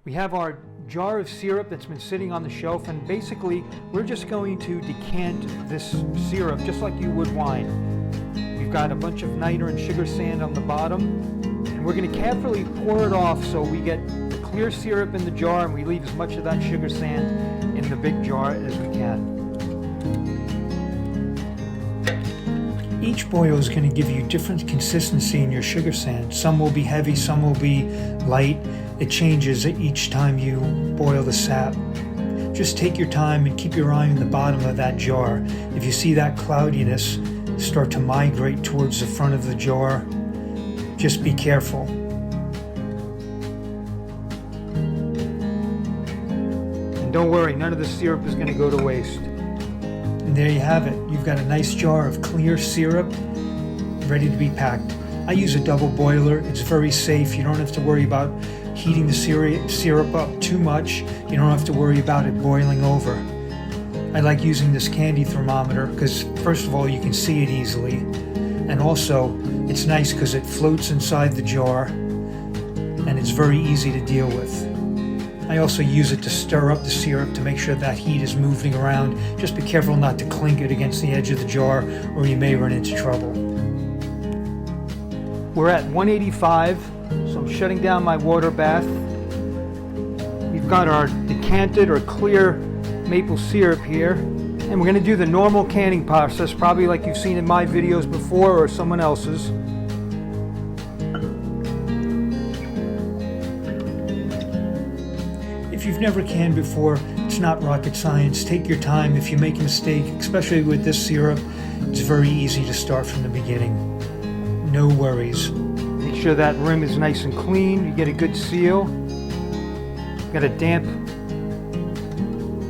We have our jar of syrup that's been sitting on the shelf, and basically we're just going to decant this syrup just like you would wine. We've got a bunch of niter and sugar sand on the bottom, and we're going to carefully pour it off so we get the clear syrup in the jar and we leave as much of that sugar sand in the big jar as we can. Each boil is going to give you different consistency in your sugar sand. Some will be heavy, some will be light. It changes each time you boil the sap. Just take your time and keep your eye on the bottom of that jar. If you see that cloudiness start to migrate towards the front of the jar, just be careful. And don't worry, none of the syrup is going to go to waste. And there you have it. You've got a nice jar of clear syrup ready to be packed. I use a double boiler. It's very safe. You don't have to worry about heating the syrup up too much. You don't have to worry about it boiling over. I like using this candy thermometer because first of all you can see it easily, and also it's nice because it floats inside the jar and it's very easy to deal with. I also use it to stir up the syrup to make sure that heat is moving around. Just be careful not to clink it against the edge of the jar or you may run into trouble. We're at 185, so I'm shutting down my water bath. We've got our decanted or clear maple syrup here, and we're going to do the normal canning process, probably like you've seen in my videos before or someone else's. If you've never canned before, it's not rocket science. Take your time. If you make a mistake, especially with this syrup, it's very easy to start from the beginning. No worries. Make sure that rim is nice and clean. You get a good seal. Got a damp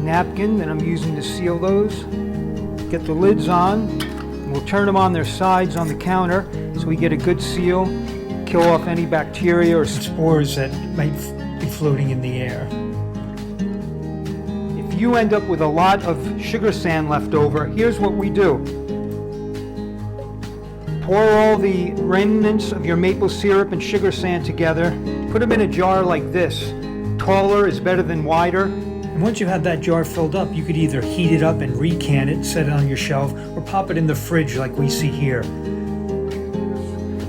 napkin that I'm using to seal those. Get the lids on. We'll turn them on their sides on the counter so we get a good seal. Kill off any bacteria or spores that might be floating in the air. If you end up with a lot of sugar sand left over, here's what we do. Pour all the remnants of your maple syrup and sugar sand together. Put them in a jar like this. Taller is better than wider. And once you have that jar filled up, you could either heat it up and recant it, set it on your shelf, or pop it in the fridge like we see here.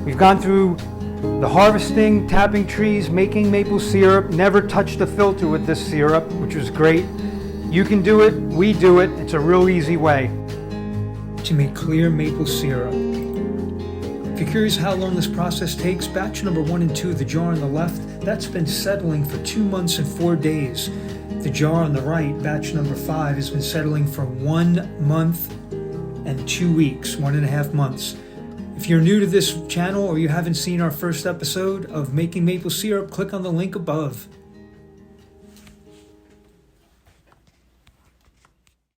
We've gone through the harvesting, tapping trees, making maple syrup, never touched a filter with this syrup, which was great. You can do it, we do it. It's a real easy way to make clear maple syrup. If you're curious how long this process takes, batch number 1 and 2, the jar on the left, that's been settling for 2 months and 4 days. The jar on the right, batch number 5, has been settling for 1 month and 2 weeks, 1.5 months. If you're new to this channel or you haven't seen our first episode of Making Maple Syrup, click on the link above.